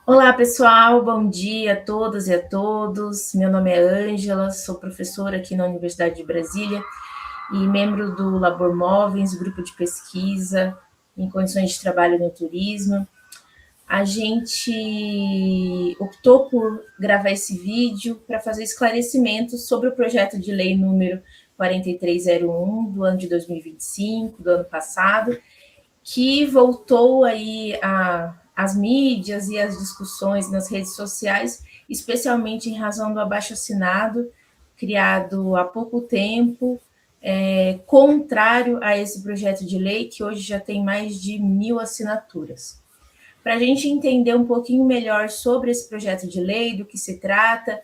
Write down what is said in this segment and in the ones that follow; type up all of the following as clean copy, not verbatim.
Olá, pessoal, bom dia a todas e a todos. Meu nome é Ângela, sou professora aqui na Universidade de Brasília e membro do Labor Móveis, grupo de pesquisa em condições de trabalho no turismo. A gente optou por gravar esse vídeo para fazer esclarecimentos sobre o projeto de lei número 4301 do ano de 2025, do ano passado, que voltou aí às mídias e às discussões nas redes sociais, especialmente em razão do abaixo-assinado criado há pouco tempo, contrário a esse projeto de lei, que hoje já tem mais de 1.000 assinaturas. Para a gente entender um pouquinho melhor sobre esse projeto de lei, do que se trata,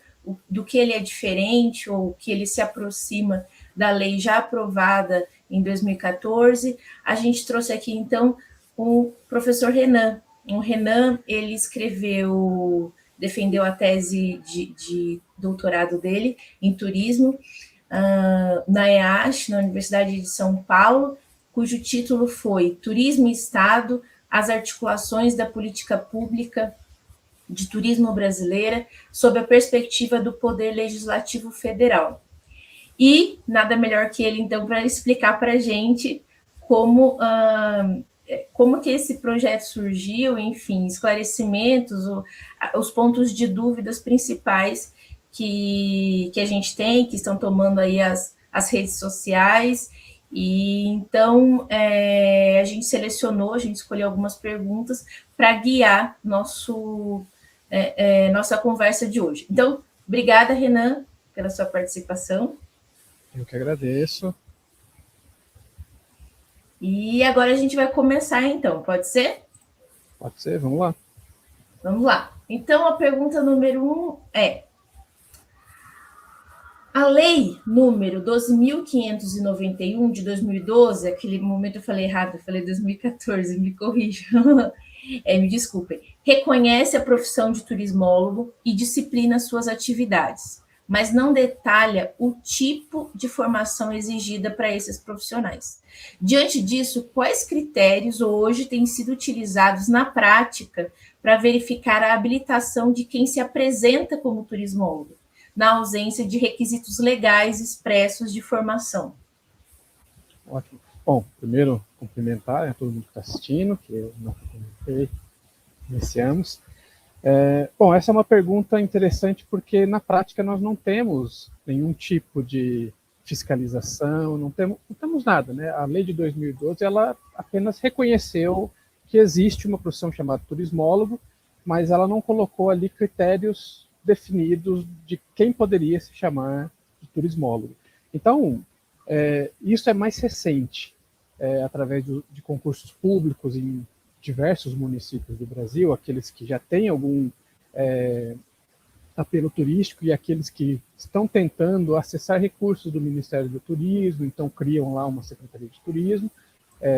do que ele é diferente ou que ele se aproxima da lei já aprovada em 2014, a gente trouxe aqui, então, o professor Renan. O Renan, ele defendeu a tese de doutorado dele em turismo na EASH, na Universidade de São Paulo, cujo título foi Turismo e Estado, as articulações da política pública de turismo brasileira sob a perspectiva do Poder Legislativo Federal. E nada melhor que ele, então, para explicar para a gente como que esse projeto surgiu, enfim, esclarecimentos, os pontos de dúvidas principais que a gente tem, que estão tomando aí as redes sociais. E então a gente selecionou, a gente escolheu algumas perguntas para guiar nossa conversa de hoje. Então, obrigada, Renan, pela sua participação. Eu que agradeço. E agora a gente vai começar, então, pode ser? Pode ser, vamos lá. Vamos lá. Então, a pergunta número 1 é: a lei número 12.591 de 2012, aquele momento eu falei errado, eu falei 2014, me corrijam, me desculpem, reconhece a profissão de turismólogo e disciplina suas atividades, mas não detalha o tipo de formação exigida para esses profissionais. Diante disso, quais critérios hoje têm sido utilizados na prática para verificar a habilitação de quem se apresenta como turismólogo, na ausência de requisitos legais expressos de formação? Ótimo. Bom, primeiro, cumprimentar a todo mundo que está assistindo, que eu não comentei, iniciamos. Bom, essa é uma pergunta interessante porque, na prática, nós não temos nenhum tipo de fiscalização, não temos nada, né? A lei de 2012, ela apenas reconheceu que existe uma profissão chamada turismólogo, mas ela não colocou ali critérios definidos de quem poderia se chamar de turismólogo. Então, isso é mais recente, através de concursos públicos em diversos municípios do Brasil, aqueles que já têm algum apelo turístico e aqueles que estão tentando acessar recursos do Ministério do Turismo, então criam lá uma Secretaria de Turismo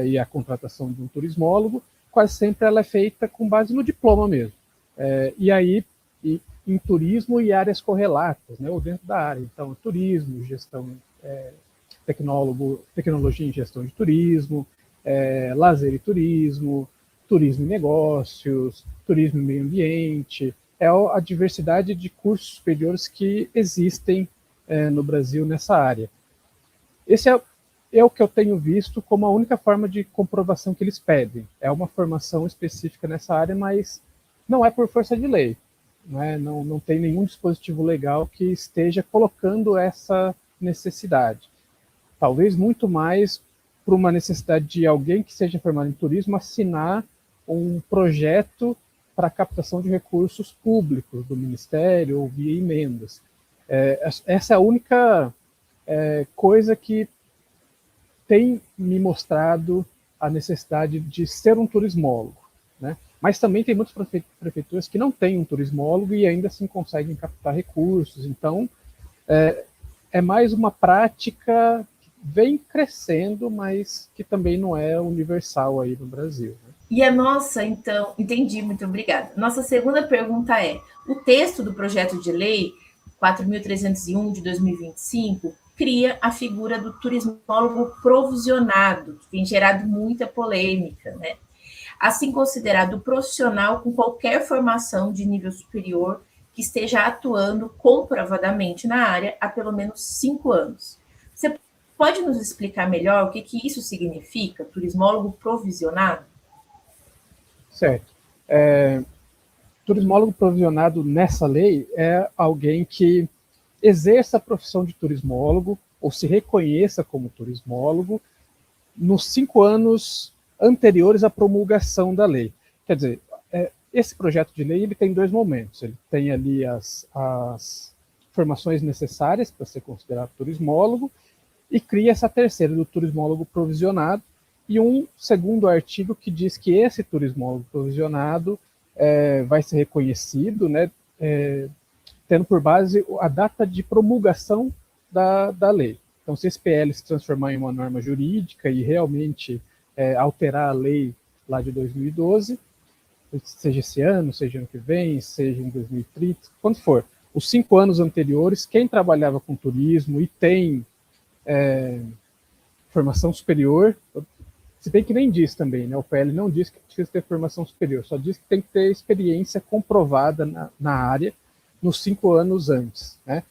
e a contratação de um turismólogo, quase sempre ela é feita com base no diploma mesmo. E aí, em turismo e áreas correlatas, né, ou dentro da área. Então, turismo, gestão, tecnologia em gestão de turismo, lazer e turismo, turismo e negócios, turismo e meio ambiente, é a diversidade de cursos superiores que existem no Brasil nessa área. Esse é o que eu tenho visto como a única forma de comprovação que eles pedem. É uma formação específica nessa área, mas não é por força de lei. Não tem nenhum dispositivo legal que esteja colocando essa necessidade. Talvez muito mais por uma necessidade de alguém que seja formado em turismo assinar um projeto para a captação de recursos públicos do Ministério ou via emendas. Essa é a única coisa que tem me mostrado a necessidade de ser um turismólogo. Né? Mas também tem muitas prefeituras que não têm um turismólogo e ainda assim conseguem captar recursos. Então, é mais uma prática que vem crescendo, mas que também não é universal aí no Brasil. Né? E a nossa, então, entendi, muito obrigada. Nossa segunda pergunta é: o texto do projeto de lei 4.301 de 2025 cria a figura do turismólogo provisionado, que tem gerado muita polêmica, né? assim considerado profissional com qualquer formação de nível superior que esteja atuando comprovadamente na área há pelo menos 5 anos. Você pode nos explicar melhor o que isso significa, turismólogo provisionado? Certo. Turismólogo provisionado nessa lei é alguém que exerça a profissão de turismólogo ou se reconheça como turismólogo nos 5 anos anteriores à promulgação da lei. Quer dizer, esse projeto de lei ele tem 2 momentos. Ele tem ali as formações necessárias para ser considerado turismólogo e cria essa terceira do turismólogo provisionado e um segundo artigo que diz que esse turismólogo provisionado vai ser reconhecido, né, tendo por base a data de promulgação da lei. Então, se esse PL se transformar em uma norma jurídica e realmente alterar a lei lá de 2012, seja esse ano, seja ano que vem, seja em 2030, quando for, os 5 anos anteriores, quem trabalhava com turismo e tem formação superior, se bem que nem diz também, né? O PL não diz que precisa ter formação superior, só diz que tem que ter experiência comprovada na área nos 5 anos antes, né?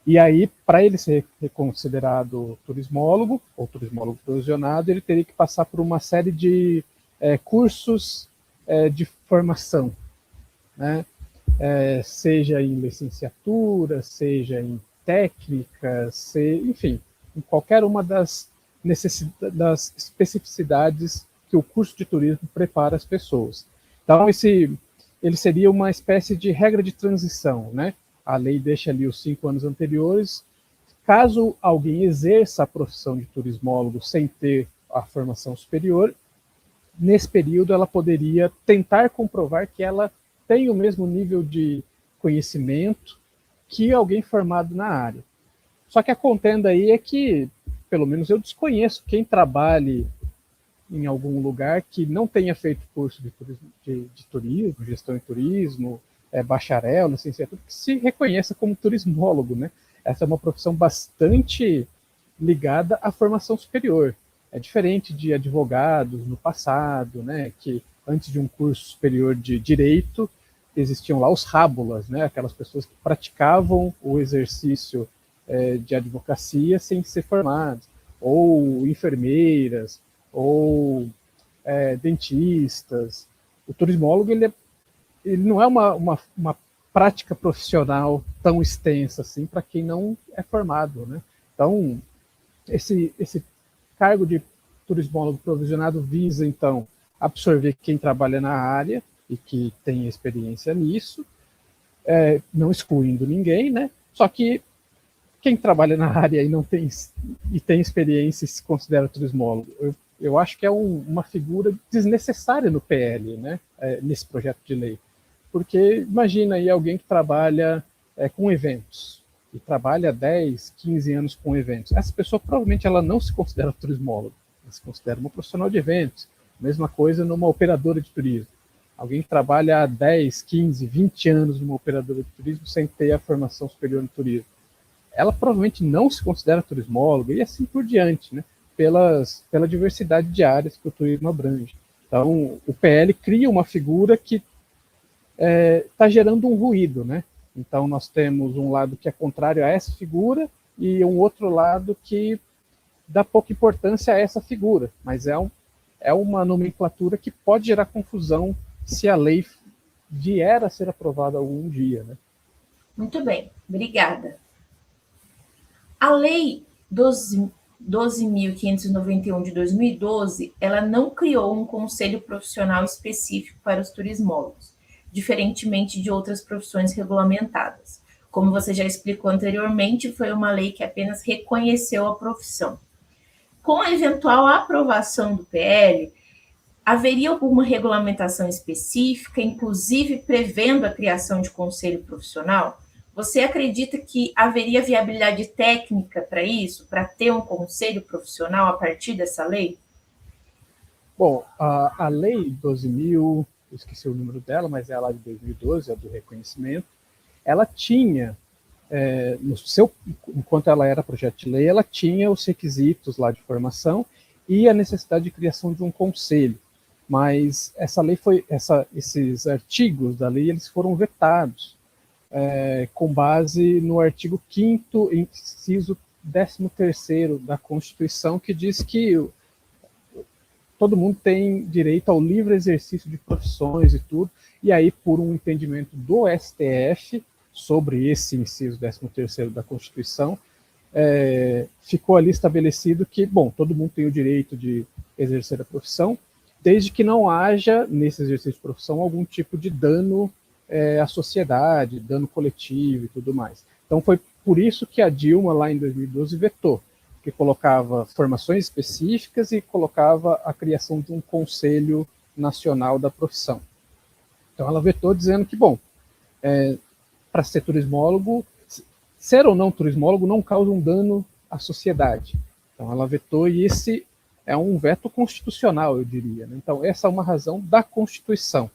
E aí, para ele ser considerado turismólogo, ou turismólogo provisionado, ele teria que passar por uma série de cursos de formação, né? Seja em licenciatura, seja em técnicas, enfim, em qualquer uma das especificidades que o curso de turismo prepara as pessoas. Então, ele seria uma espécie de regra de transição, né? A lei deixa ali os 5 anos anteriores. Caso alguém exerça a profissão de turismólogo sem ter a formação superior, nesse período ela poderia tentar comprovar que ela tem o mesmo nível de conhecimento que alguém formado na área. Só que a contenda aí é que, pelo menos eu desconheço quem trabalhe em algum lugar que não tenha feito curso de turismo, gestão em turismo, bacharel, licenciatura, que se reconheça como turismólogo, né? Essa é uma profissão bastante ligada à formação superior. É diferente de advogados no passado, né? Que antes de um curso superior de direito, existiam lá os rábulas, né? Aquelas pessoas que praticavam o exercício de advocacia sem ser formadas, ou enfermeiras, ou dentistas. O turismólogo ele não é uma prática profissional tão extensa assim para quem não é formado, né? Então, esse cargo de turismólogo provisionado visa, então, absorver quem trabalha na área e que tem experiência nisso, não excluindo ninguém, né? Só que quem trabalha na área e tem experiência e se considera turismólogo, eu acho que é uma figura desnecessária no PL, né? Nesse projeto de lei. Porque imagina aí alguém que trabalha com eventos, e trabalha 10, 15 anos com eventos. Essa pessoa provavelmente ela não se considera turismólogo, ela se considera uma profissional de eventos. Mesma coisa numa operadora de turismo. Alguém que trabalha há 10, 15, 20 anos numa operadora de turismo sem ter a formação superior no turismo. Ela provavelmente não se considera turismóloga e assim por diante, né? Pela diversidade de áreas que o turismo abrange. Então, o PL cria uma figura que está gerando um ruído, né? Então, nós temos um lado que é contrário a essa figura e um outro lado que dá pouca importância a essa figura, mas é uma nomenclatura que pode gerar confusão se a lei vier a ser aprovada algum dia, né? Muito bem, obrigada. A Lei 12.591 de 2012, ela não criou um conselho profissional específico para os turismólogos, diferentemente de outras profissões regulamentadas. Como você já explicou anteriormente, foi uma lei que apenas reconheceu a profissão. Com a eventual aprovação do PL, haveria alguma regulamentação específica, inclusive prevendo a criação de conselho profissional? Você acredita que haveria viabilidade técnica para isso, para ter um conselho profissional a partir dessa lei? Bom, a lei 12.000, eu esqueci o número dela, mas é a lá de 2012, a do reconhecimento, ela tinha, enquanto ela era projeto de lei, ela tinha os requisitos lá de formação e a necessidade de criação de um conselho. mas essa lei esses artigos da lei eles foram vetados com base no artigo 5º, inciso 13º da Constituição, que diz que todo mundo tem direito ao livre exercício de profissões e tudo, e aí, por um entendimento do STF sobre esse inciso 13º da Constituição, ficou ali estabelecido que, bom, todo mundo tem o direito de exercer a profissão, desde que não haja, nesse exercício de profissão, algum tipo de dano à sociedade, dano coletivo e tudo mais. Então, foi por isso que a Dilma, lá em 2012, vetou, que colocava formações específicas e colocava a criação de um Conselho Nacional da Profissão. Então, ela vetou dizendo que, bom, para ser turismólogo, ser ou não turismólogo não causa um dano à sociedade. Então, ela vetou, e esse é um veto constitucional, eu diria. Né? Então, essa é uma razão da Constituição.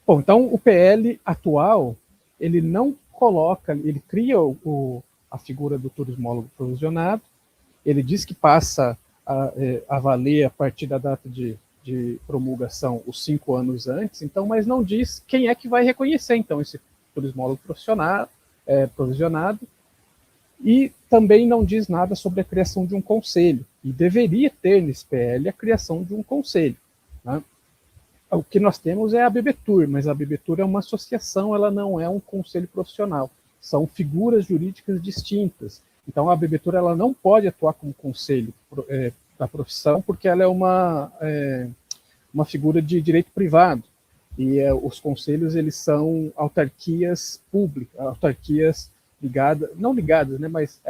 Bom, então, o PL atual, ele não coloca, ele cria a figura do turismólogo provisionado, ele diz que passa a valer a partir da data de promulgação os 5 anos antes, então, mas não diz quem é que vai reconhecer, então, esse turismólogo provisionado, e também não diz nada sobre a criação de um conselho, e deveria ter nesse PL a criação de um conselho. Né? O que nós temos é a ABBTur, mas a ABBTur é uma associação, ela não é um conselho profissional, são figuras jurídicas distintas. Então a ABBTur ela não pode atuar como conselho da profissão, porque ela é uma figura de direito privado, e os conselhos eles são autarquias públicas, autarquias ligadas, não ligadas, né, mas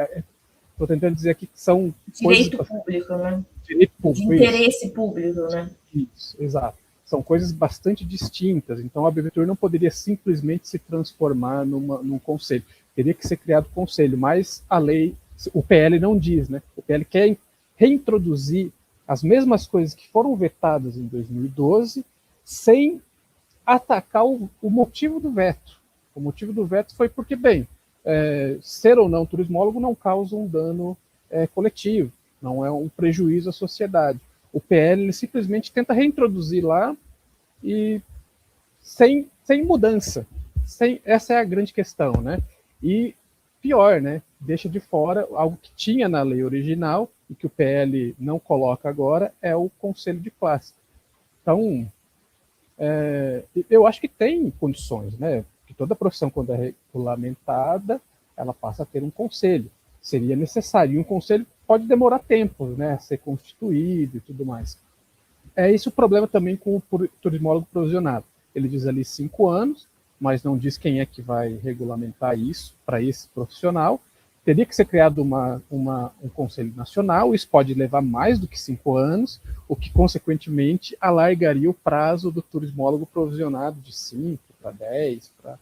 estou tentando dizer aqui que são direito público, né? Direito público, de interesse público, né? Isso, exato. São coisas bastante distintas, então a ABBTur não poderia simplesmente se transformar num conselho, teria que ser criado conselho, mas a lei, o PL não diz, né? O PL quer reintroduzir as mesmas coisas que foram vetadas em 2012, sem atacar o motivo do veto. O motivo do veto foi porque, bem, ser ou não turismólogo não causa um dano coletivo, não é um prejuízo à sociedade. O PL ele simplesmente tenta reintroduzir lá e sem mudança. Essa é a grande questão, né? E pior, né? Deixa de fora algo que tinha na lei original e que o PL não coloca agora, é o conselho de classe. Então, eu acho que tem condições, né? Que toda profissão, quando é regulamentada, ela passa a ter um conselho. Seria necessário. E um conselho pode demorar tempo, né? A ser constituído e tudo mais. É esse o problema também com o turismólogo provisionado. Ele diz ali 5 anos, mas não diz quem é que vai regulamentar isso para esse profissional. Teria que ser criado um conselho nacional, isso pode levar mais do que 5 anos, o que, consequentemente, alargaria o prazo do turismólogo provisionado de 5 para 10, para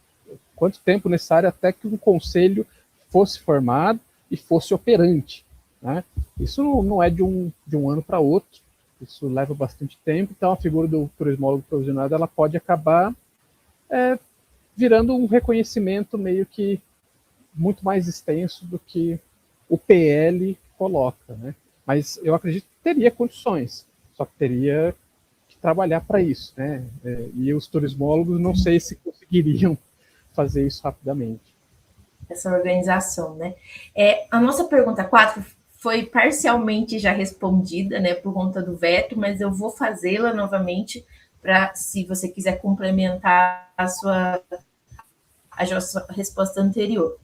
quanto tempo necessário até que um conselho fosse formado e fosse operante. Né? Isso não é de um ano para outro, isso leva bastante tempo, então a figura do turismólogo provisionado ela pode acabar virando um reconhecimento meio que muito mais extenso do que o PL coloca, né? Mas eu acredito que teria condições, só que teria que trabalhar para isso, né? E os turismólogos não sei se conseguiriam fazer isso rapidamente. Essa organização, né? A nossa pergunta 4 foi parcialmente já respondida, né, por conta do veto, mas eu vou fazê-la novamente para, se você quiser complementar a sua resposta anterior.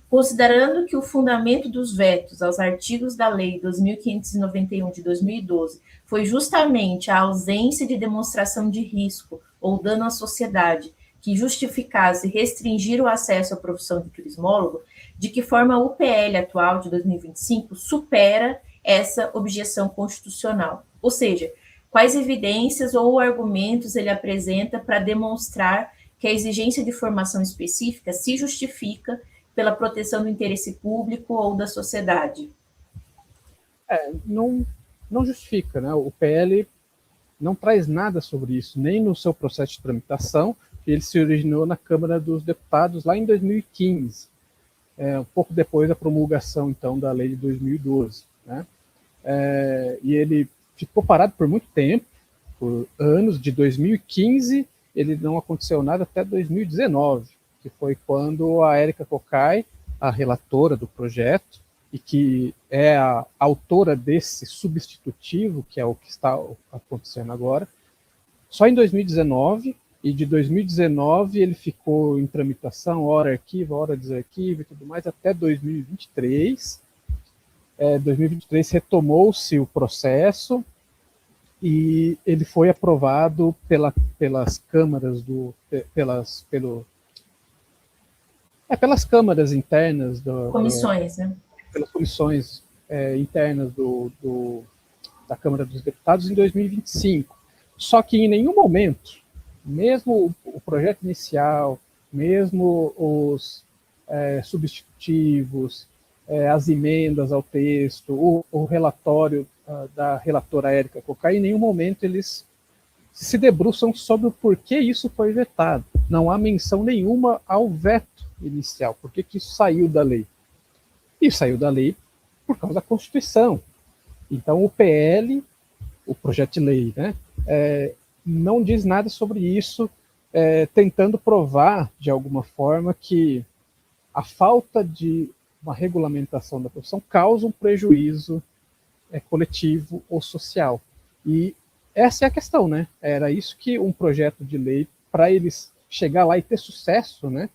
Considerando que o fundamento dos vetos aos artigos da Lei 2.591 de 2012 foi justamente a ausência de demonstração de risco ou dano à sociedade que justificasse restringir o acesso à profissão de turismólogo, de que forma o PL atual de 2025 supera essa objeção constitucional? Ou seja, quais evidências ou argumentos ele apresenta para demonstrar que a exigência de formação específica se justifica pela proteção do interesse público ou da sociedade? Não justifica, né? O PL não traz nada sobre isso, nem no seu processo de tramitação, que ele se originou na Câmara dos Deputados lá em 2015, um pouco depois da promulgação, então, da lei de 2012. Né? E ele ficou parado por muito tempo, por anos. De 2015 ele não aconteceu nada até 2019, que foi quando a Érica Cocai, a relatora do projeto, e que é a autora desse substitutivo, que é o que está acontecendo agora, só em 2019, e de 2019 ele ficou em tramitação, hora arquivo, hora desarquivo e tudo mais, até 2023. 2023 retomou-se o processo e ele foi aprovado pelas câmaras pelas câmaras internas Comissões, né? Pelas comissões internas da Câmara dos Deputados em 2025. Só que em nenhum momento, mesmo o projeto inicial, mesmo os substitutivos, as emendas ao texto, o relatório da relatora Érica Cocai, em nenhum momento eles se debruçam sobre o porquê isso foi vetado. Não há menção nenhuma ao veto inicial. Por que isso saiu da lei? E saiu da lei por causa da Constituição. Então o PL, o projeto de lei, né, não diz nada sobre isso, tentando provar, de alguma forma, que a falta de uma regulamentação da profissão causa um prejuízo coletivo ou social. E essa é a questão, né? Era isso que um projeto de lei, para eles chegar lá e ter sucesso, né,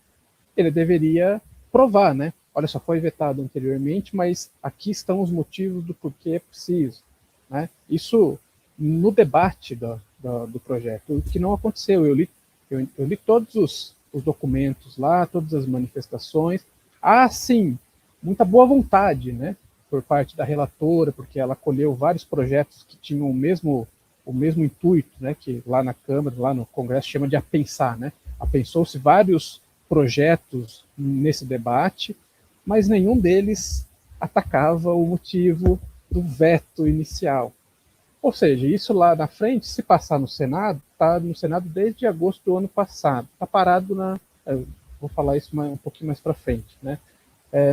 ele deveria provar, né? Olha só, foi vetado anteriormente, mas aqui estão os motivos do porquê é preciso, né? Isso no debate do projeto, o que não aconteceu. Eu li todos os documentos lá, todas as manifestações. Há, sim, muita boa vontade, né, por parte da relatora, porque ela acolheu vários projetos que tinham o mesmo intuito, né, que lá na Câmara, lá no Congresso, chama de apensar, né? Apensou-se vários projetos nesse debate, mas nenhum deles atacava o motivo do veto inicial. Ou seja, isso lá na frente, se passar no Senado, está no Senado desde agosto do ano passado. Está parado vou falar isso um pouquinho mais para frente, né?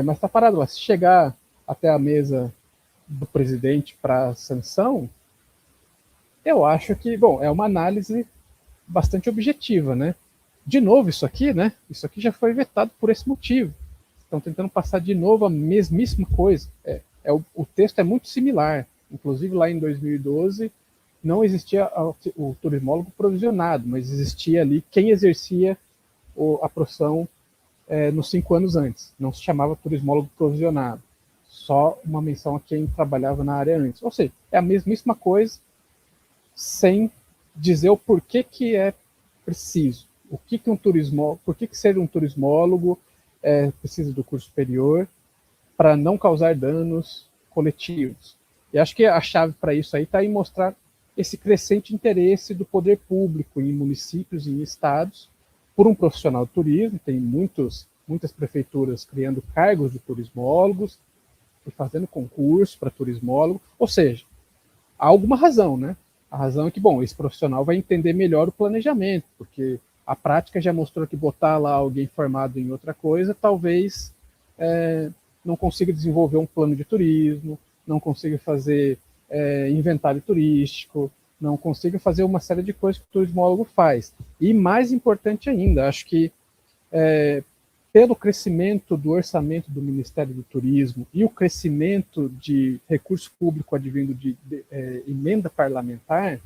Mas está parado lá. Se chegar até a mesa do presidente para sanção, eu acho que, bom, é uma análise bastante objetiva, né? De novo, isso aqui, né? Isso aqui já foi vetado por esse motivo. Estão tentando passar de novo a mesmíssima coisa. O texto é muito similar. Inclusive, lá em 2012, não existia o turismólogo provisionado, mas existia ali quem exercia a profissão nos 5 anos antes. Não se chamava turismólogo provisionado. Só uma menção a quem trabalhava na área antes. Ou seja, é a mesmíssima coisa, sem dizer o porquê que é preciso. Por que ser um turismólogo precisa do curso superior para não causar danos coletivos. E acho que a chave para isso aí está em mostrar esse crescente interesse do poder público em municípios e em estados por um profissional de turismo. Tem muitas prefeituras criando cargos de turismólogos e fazendo concurso para turismólogo. Ou seja, há alguma razão, né? A razão é que, bom, esse profissional vai entender melhor o planejamento, porque a prática já mostrou que botar lá alguém formado em outra coisa talvez não consiga desenvolver um plano de turismo, não consiga fazer inventário turístico, não consiga fazer uma série de coisas que o turismólogo faz. E mais importante ainda, acho que pelo crescimento do orçamento do Ministério do Turismo e o crescimento de recurso público advindo de emenda parlamentar,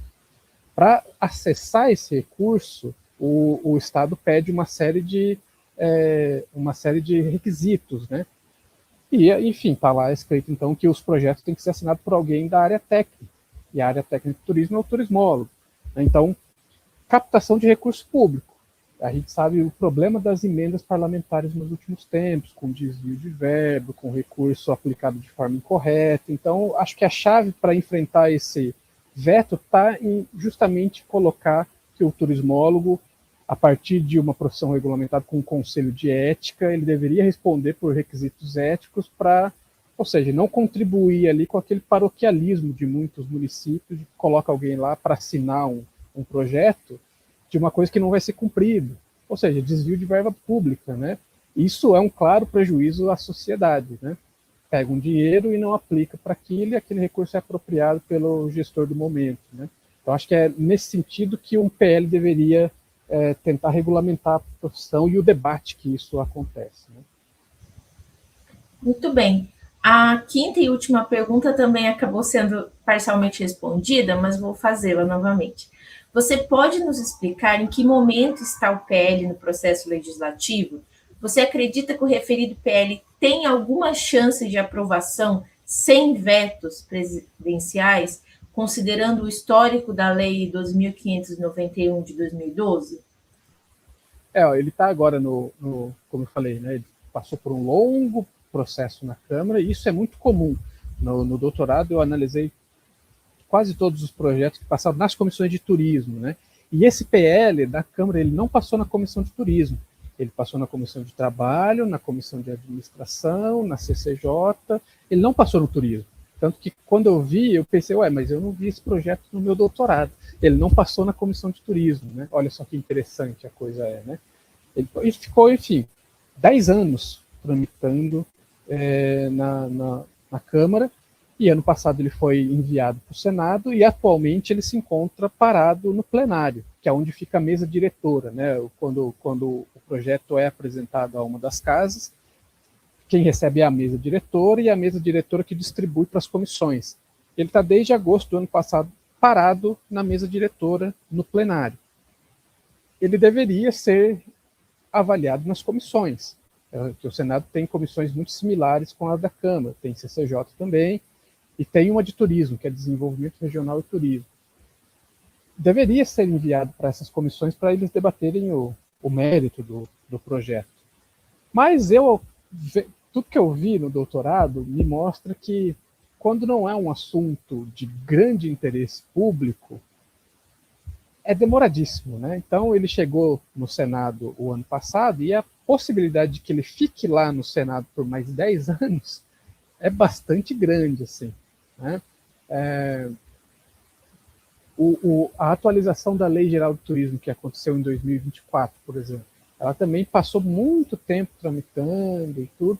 para acessar esse recurso, o Estado pede uma série de requisitos, né? E, enfim, está lá escrito, então, que os projetos têm que ser assinados por alguém da área técnica. E a área técnica do turismo é o turismólogo. Então, captação de recurso público. A gente sabe o problema das emendas parlamentares nos últimos tempos, com desvio de verbo, com recurso aplicado de forma incorreta. Então, acho que a chave para enfrentar esse veto está em justamente colocar que o turismólogo, a partir de uma profissão regulamentada com um conselho de ética, ele deveria responder por requisitos éticos para, ou seja, não contribuir ali com aquele paroquialismo de muitos municípios, que coloca alguém lá para assinar um projeto de uma coisa que não vai ser cumprida, ou seja, desvio de verba pública, né? Isso é um claro prejuízo à sociedade, né? pega um dinheiro e não aplica para aquilo, e aquele recurso é apropriado pelo gestor do momento, né? Então, acho que é nesse sentido que um PL deveria tentar regulamentar a profissão e o debate que isso acontece, né? Muito bem. A quinta e última pergunta também acabou sendo parcialmente respondida, mas vou fazê-la novamente. Você pode nos explicar em que momento está o PL no processo legislativo? Você acredita que o referido PL tem alguma chance de aprovação sem vetos presidenciais, considerando o histórico da Lei 2.591 de 2012? Ele está agora como eu falei, né, ele passou por um longo processo na Câmara, e isso é muito comum. No doutorado, eu analisei quase todos os projetos que passaram nas comissões de turismo, né? E esse PL da Câmara, ele não passou na comissão de turismo, ele passou na comissão de trabalho, na comissão de administração, na CCJ, ele não passou no turismo. Tanto que quando eu vi, eu pensei, mas eu não vi esse projeto no meu doutorado. Ele não passou na comissão de turismo, né? Olha só que interessante a coisa é, né? Ele ficou, enfim, 10 anos tramitando na Câmara, e ano passado ele foi enviado para o Senado, e atualmente ele se encontra parado no plenário, que é onde fica a mesa diretora, né? Quando o projeto é apresentado a uma das casas, quem recebe é a mesa diretora, e a mesa diretora que distribui para as comissões. Ele está desde agosto do ano passado parado na mesa diretora no plenário. Ele deveria ser avaliado nas comissões, que o Senado tem comissões muito similares com as da Câmara, tem CCJ também, e tem uma de turismo, que é Desenvolvimento Regional e Turismo. Deveria ser enviado para essas comissões para eles debaterem o mérito do projeto. Mas tudo que eu vi no doutorado me mostra que, quando não é um assunto de grande interesse público, é demoradíssimo, né? Então, ele chegou no Senado o ano passado, e a possibilidade de que ele fique lá no Senado por mais 10 anos é bastante grande, assim, né? A atualização da Lei Geral do Turismo, que aconteceu em 2024, por exemplo, ela também passou muito tempo tramitando e tudo,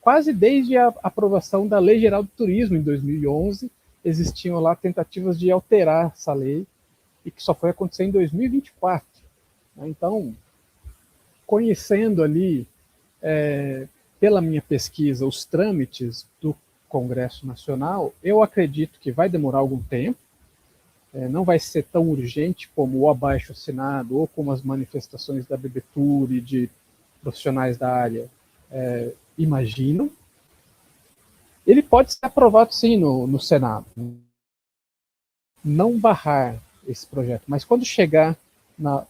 quase desde a aprovação da Lei Geral do Turismo em 2011, existiam lá tentativas de alterar essa lei, e que só foi acontecer em 2024. Então, conhecendo ali, pela minha pesquisa, os trâmites do Congresso Nacional, eu acredito que vai demorar algum tempo, não vai ser tão urgente como o abaixo-assinado ou como as manifestações da BBTUR e de profissionais da área imaginam. Ele pode ser aprovado, sim, no Senado. Não barrar esse projeto, mas quando chegar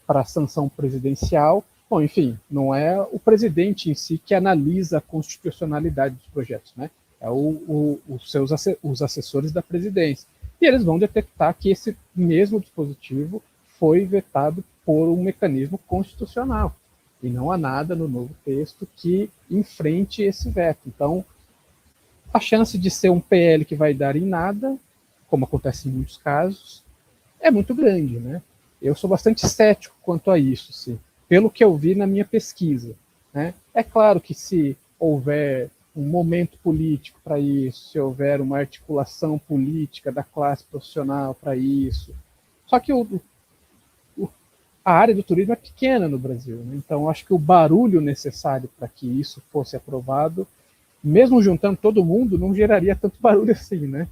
para a sanção presidencial, bom, enfim, não é o presidente em si que analisa a constitucionalidade dos projetos, né? É os assessores da presidência. E eles vão detectar que esse mesmo dispositivo foi vetado por um mecanismo constitucional. E não há nada no novo texto que enfrente esse veto. Então, a chance de ser um PL que vai dar em nada, como acontece em muitos casos, é muito grande, né? Eu sou bastante cético quanto a isso, sim, pelo que eu vi na minha pesquisa, né? É claro que, se houver um momento político para isso, se houver uma articulação política da classe profissional para isso, só que a área do turismo é pequena no Brasil, né? Então acho que o barulho necessário para que isso fosse aprovado, mesmo juntando todo mundo, não geraria tanto barulho assim, né?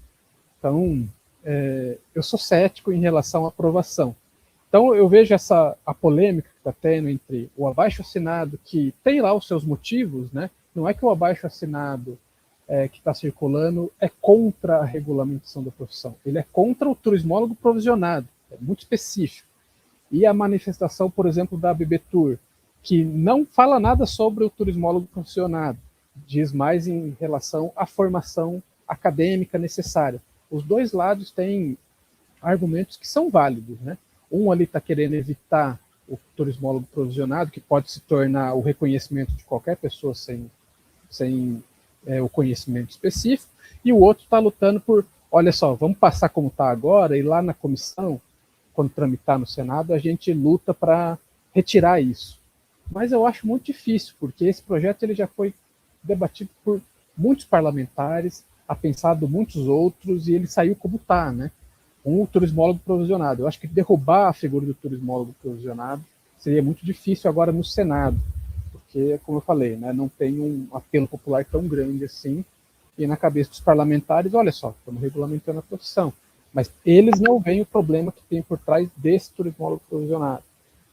Então, eu sou cético em relação à aprovação. Então, eu vejo a polêmica que está tendo entre o abaixo-assinado, que tem lá os seus motivos, né? Não é que o abaixo-assinado que está circulando é contra a regulamentação da profissão. Ele é contra o turismólogo provisionado, é muito específico. E a manifestação, por exemplo, da BBTUR, que não fala nada sobre o turismólogo profissionado, diz mais em relação à formação acadêmica necessária. Os dois lados têm argumentos que são válidos, né? Um ali está querendo evitar o turismólogo provisionado, que pode se tornar o reconhecimento de qualquer pessoa sem o conhecimento específico, e o outro está lutando por, olha só, vamos passar como está agora, e lá na comissão, quando tramitar no Senado, a gente luta para retirar isso. Mas eu acho muito difícil, porque esse projeto ele já foi debatido por muitos parlamentares, apensado muitos outros, e ele saiu como está, né? Um turismólogo provisionado. Eu acho que derrubar a figura do turismólogo provisionado seria muito difícil agora no Senado, porque, como eu falei, né, não tem um apelo popular tão grande assim, e na cabeça dos parlamentares, olha só, estamos regulamentando a profissão, mas eles não veem o problema que tem por trás desse turismólogo provisionado.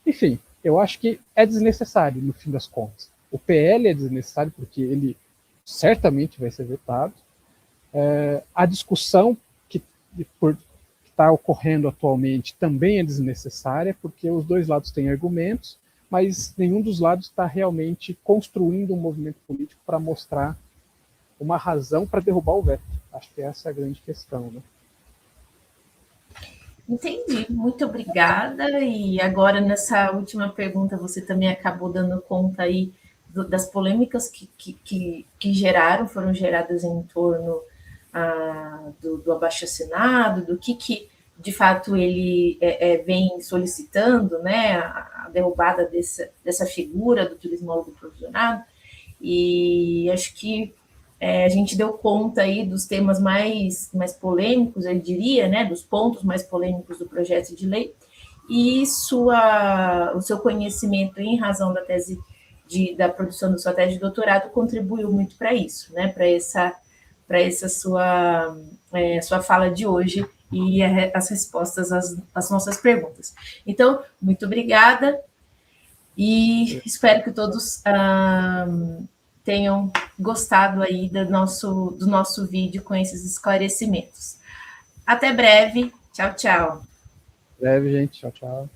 Enfim, eu acho que é desnecessário, no fim das contas. O PL é desnecessário porque ele certamente vai ser vetado. A discussão que está ocorrendo atualmente também é desnecessária, porque os dois lados têm argumentos, mas nenhum dos lados está realmente construindo um movimento político para mostrar uma razão para derrubar o veto. Acho que essa é a grande questão, né? Entendi, muito obrigada. E agora, nessa última pergunta, você também acabou dando conta aí das polêmicas que foram geradas em torno do abaixo-assinado, do que de fato ele vem solicitando, né, a derrubada dessa figura do turismólogo provisionado. E acho que a gente deu conta aí dos temas mais polêmicos, eu diria, né, dos pontos mais polêmicos do projeto de lei, e o seu conhecimento em razão da tese da produção da sua tese de doutorado contribuiu muito para isso, né, para essa sua fala de hoje e as respostas às nossas perguntas. Então, muito obrigada e espero que todos tenham gostado aí do nosso vídeo com esses esclarecimentos. Até breve. Tchau, tchau. Breve, gente. Tchau, tchau.